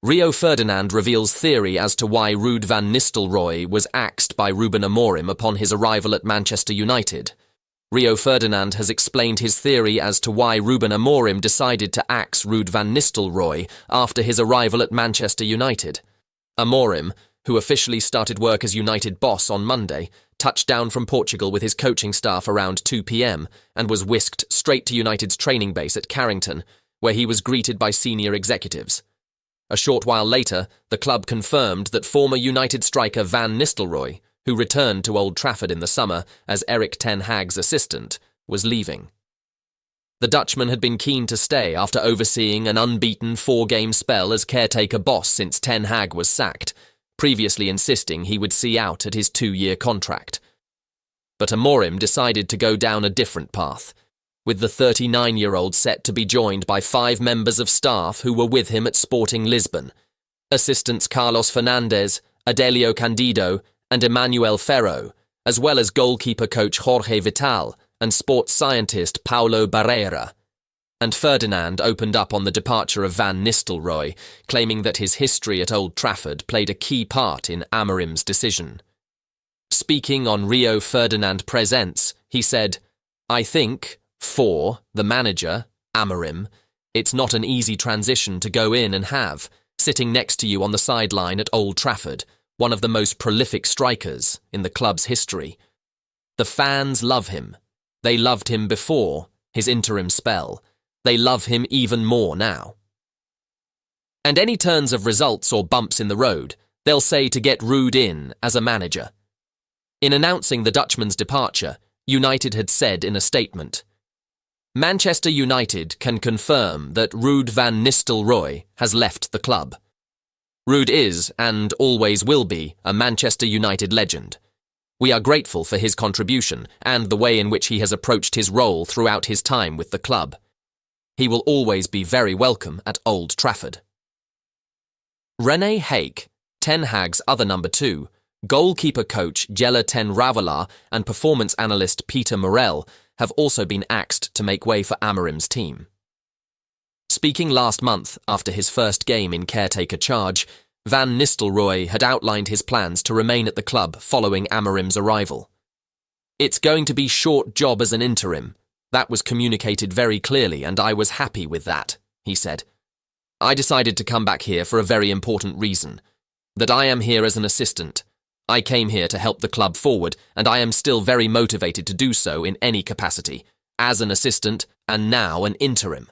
Rio Ferdinand reveals theory as to why Ruud van Nistelrooy was axed by Ruben Amorim upon his arrival at Manchester United. Rio Ferdinand has explained his theory as to why Ruben Amorim decided to axe Ruud van Nistelrooy after his arrival at Manchester United. Amorim, who officially started work as United boss on Monday, touched down from Portugal with his coaching staff around 2 p.m. and was whisked straight to United's training base at Carrington, where he was greeted by senior executives. A short while later, the club confirmed that former United striker Van Nistelrooy, who returned to Old Trafford in the summer as Erik ten Hag's assistant, was leaving. The Dutchman had been keen to stay after overseeing an unbeaten 4-game spell as caretaker boss since Ten Hag was sacked, previously insisting he would see out at his 2-year contract. But Amorim decided to go down a different path, with the 39-year-old set to be joined by 5 members of staff who were with him at Sporting Lisbon: assistants Carlos Fernandes, Adelio Candido, and Emmanuel Ferro, as well as goalkeeper coach Jorge Vital and sports scientist Paulo Barreira. And Ferdinand opened up on the departure of Van Nistelrooy, claiming that his history at Old Trafford played a key part in Amorim's decision. Speaking on Rio Ferdinand Presents, he said, "I think, for the manager, Amorim, it's not an easy transition to go in and have, sitting next to you on the sideline at Old Trafford, one of the most prolific strikers in the club's history. The fans love him. They loved him before his interim spell. They love him even more now. And any turns of results or bumps in the road, they'll say to get Ruud in as a manager." In announcing the Dutchman's departure, United had said in a statement, "Manchester United can confirm that Ruud van Nistelrooy has left the club. Ruud is, and always will be, a Manchester United legend. We are grateful for his contribution and the way in which he has approached his role throughout his time with the club. He will always be very welcome at Old Trafford." René Haake, Ten Hag's other number 2, goalkeeper coach Jelle ten Ravelaar and performance analyst Peter Morel have also been axed to make way for Amorim's team. Speaking last month after his first game in caretaker charge, Van Nistelrooy had outlined his plans to remain at the club following Amorim's arrival. "It's going to be short job as an interim. That was communicated very clearly and I was happy with that," he said. "I decided to come back here for a very important reason, that I am here as an assistant. I came here to help the club forward, and I am still very motivated to do so in any capacity, as an assistant and now an interim.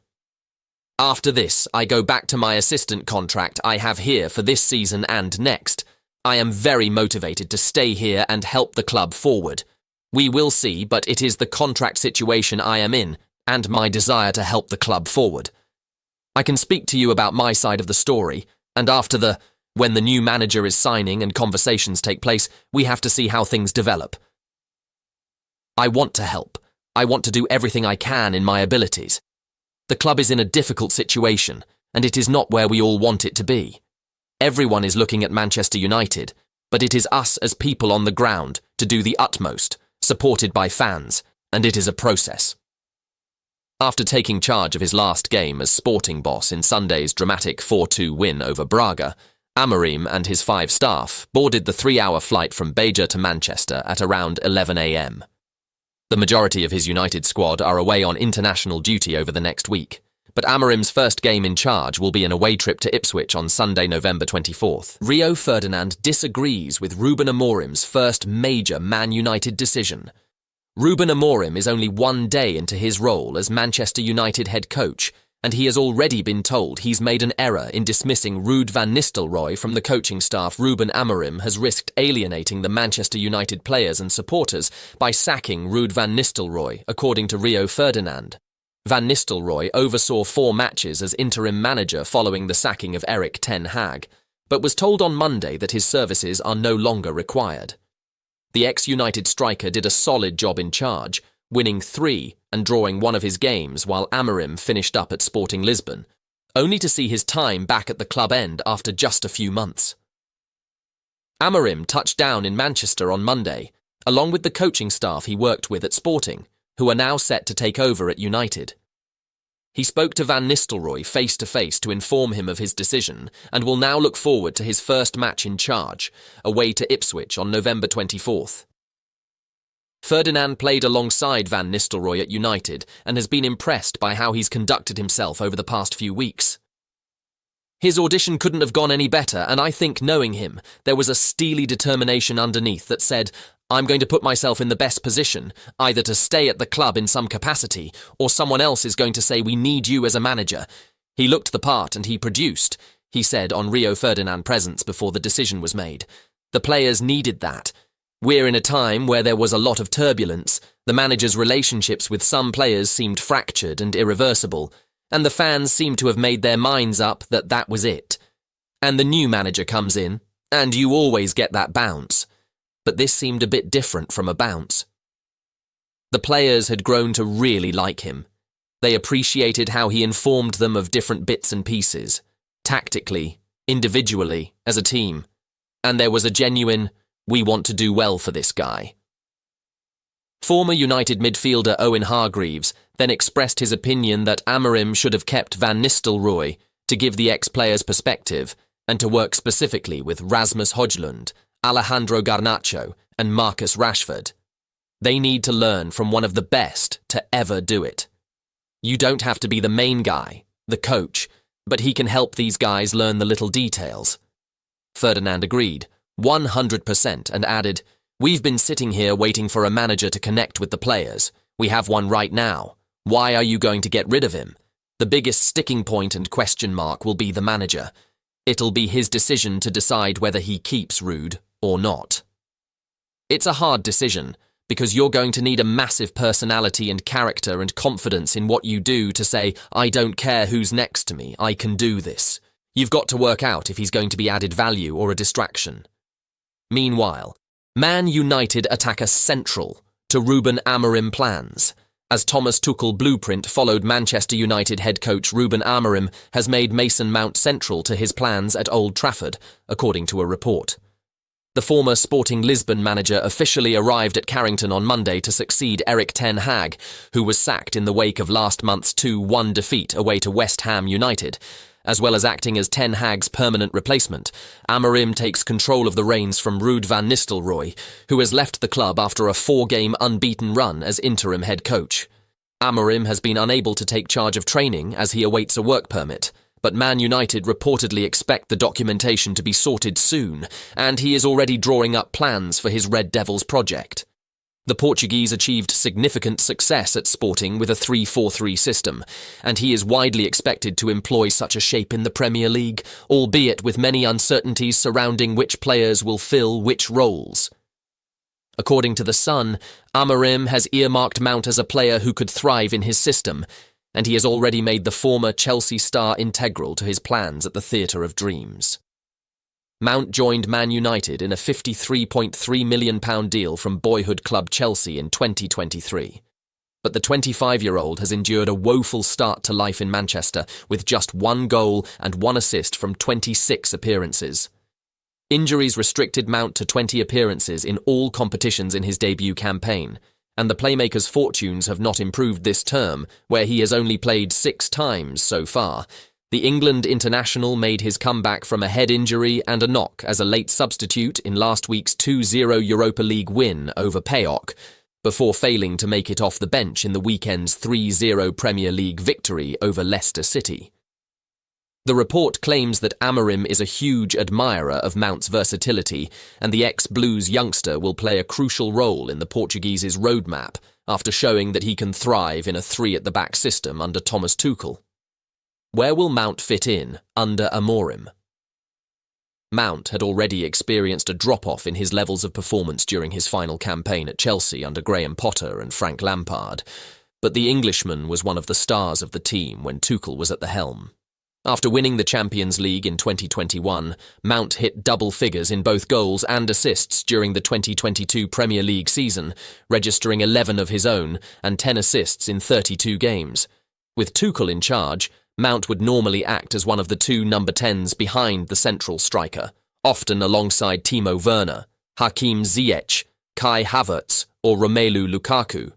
After this, I go back to my assistant contract I have here for this season and next. I am very motivated to stay here and help the club forward. We will see, but it is the contract situation I am in, and my desire to help the club forward. I can speak to you about my side of the story, and after when the new manager is signing and conversations take place, we have to see how things develop. I want to help. I want to do everything I can in my abilities. The club is in a difficult situation, and it is not where we all want it to be. Everyone is looking at Manchester United, but it is us as people on the ground to do the utmost, supported by fans, and it is a process." After taking charge of his last game as Sporting boss in Sunday's dramatic 4-2 win over Braga, Amorim and his 5 staff boarded the 3-hour flight from Beja to Manchester at around 11 a.m. The majority of his United squad are away on international duty over the next week, but Amorim's first game in charge will be an away trip to Ipswich on Sunday, November 24th. Rio Ferdinand disagrees with Ruben Amorim's first major Man United decision. Ruben Amorim is only 1 day into his role as Manchester United head coach, and he has already been told he's made an error in dismissing Ruud van Nistelrooy from the coaching staff. Ruben Amorim has risked alienating the Manchester United players and supporters by sacking Ruud van Nistelrooy, according to Rio Ferdinand. Van Nistelrooy oversaw 4 matches as interim manager following the sacking of Erik ten Hag, but was told on Monday that his services are no longer required. The ex-United striker did a solid job in charge, winning 3 and drawing 1 of his games while Amorim finished up at Sporting Lisbon, only to see his time back at the club end after just a few months. Amorim touched down in Manchester on Monday, along with the coaching staff he worked with at Sporting, who are now set to take over at United. He spoke to Van Nistelrooy face-to-face to inform him of his decision and will now look forward to his first match in charge, away to Ipswich on November 24th. Ferdinand played alongside Van Nistelrooy at United and has been impressed by how he's conducted himself over the past few weeks. His audition couldn't have gone any better, and I think, knowing him, there was a steely determination underneath that said, I'm going to put myself in the best position, either to stay at the club in some capacity, or someone else is going to say we need you as a manager. He looked the part and he produced, he said on Rio Ferdinand Presents before the decision was made. The players needed that. We're in a time where there was a lot of turbulence, the manager's relationships with some players seemed fractured and irreversible, and the fans seemed to have made their minds up that that was it. And the new manager comes in, and you always get that bounce. But this seemed a bit different from a bounce. The players had grown to really like him. They appreciated how he informed them of different bits and pieces, tactically, individually, as a team. And there was a genuine, we want to do well for this guy. Former United midfielder Owen Hargreaves then expressed his opinion that Amorim should have kept Van Nistelrooy to give the ex-players perspective and to work specifically with Rasmus Højlund, Alejandro Garnacho and Marcus Rashford. They need to learn from one of the best to ever do it. You don't have to be the main guy, the coach, but he can help these guys learn the little details. Ferdinand agreed, 100%, and added, We've been sitting here waiting for a manager to connect with the players. We have one right now. Why are you going to get rid of him? The biggest sticking point and question mark will be the manager. It'll be his decision to decide whether he keeps Ruud or not. It's a hard decision, because you're going to need a massive personality and character and confidence in what you do to say, I don't care who's next to me, I can do this. You've got to work out if he's going to be added value or a distraction. Meanwhile, Man United attack a central to Ruben Amorim plans, as Thomas Tuchel blueprint followed Manchester United head coach Ruben Amorim has made Mason Mount central to his plans at Old Trafford, according to a report. The former Sporting Lisbon manager officially arrived at Carrington on Monday to succeed Erik ten Hag, who was sacked in the wake of last month's 2-1 defeat away to West Ham United. As well as acting as ten Hag's permanent replacement, Amorim takes control of the reins from Ruud van Nistelrooy, who has left the club after a 4-game unbeaten run as interim head coach. Amorim has been unable to take charge of training as he awaits a work permit, but Man United reportedly expect the documentation to be sorted soon, and he is already drawing up plans for his Red Devils project. The Portuguese achieved significant success at Sporting with a 3-4-3 system, and he is widely expected to employ such a shape in the Premier League, albeit with many uncertainties surrounding which players will fill which roles. According to The Sun, Amorim has earmarked Mount as a player who could thrive in his system, and he has already made the former Chelsea star integral to his plans at the Theatre of Dreams. Mount joined Man United in a £53.3 million deal from boyhood club Chelsea in 2023. But the 25-year-old has endured a woeful start to life in Manchester with just 1 goal and 1 assist from 26 appearances. Injuries restricted Mount to 20 appearances in all competitions in his debut campaign, and the playmaker's fortunes have not improved this term, where he has only played 6 times so far. The England international made his comeback from a head injury and a knock as a late substitute in last week's 2-0 Europa League win over PAOK, before failing to make it off the bench in the weekend's 3-0 Premier League victory over Leicester City. The report claims that Amorim is a huge admirer of Mount's versatility, and the ex-Blues youngster will play a crucial role in the Portuguese's roadmap after showing that he can thrive in a 3-at-the-back system under Thomas Tuchel. Where will Mount fit in under Amorim? Mount had already experienced a drop-off in his levels of performance during his final campaign at Chelsea under Graham Potter and Frank Lampard, but the Englishman was one of the stars of the team when Tuchel was at the helm. After winning the Champions League in 2021, Mount hit double figures in both goals and assists during the 2022 Premier League season, registering 11 of his own and 10 assists in 32 games. With Tuchel in charge, Mount would normally act as one of the 2 number 10s behind the central striker, often alongside Timo Werner, Hakim Ziyech, Kai Havertz or Romelu Lukaku,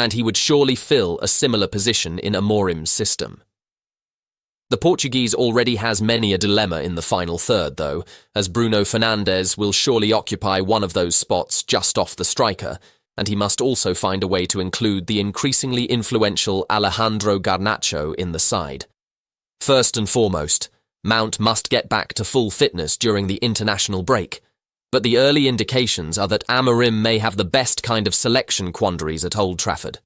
and he would surely fill a similar position in Amorim's system. The Portuguese already has many a dilemma in the final third, though, as Bruno Fernandes will surely occupy one of those spots just off the striker, and he must also find a way to include the increasingly influential Alejandro Garnacho in the side. First and foremost, Mount must get back to full fitness during the international break, but the early indications are that Amorim may have the best kind of selection quandaries at Old Trafford.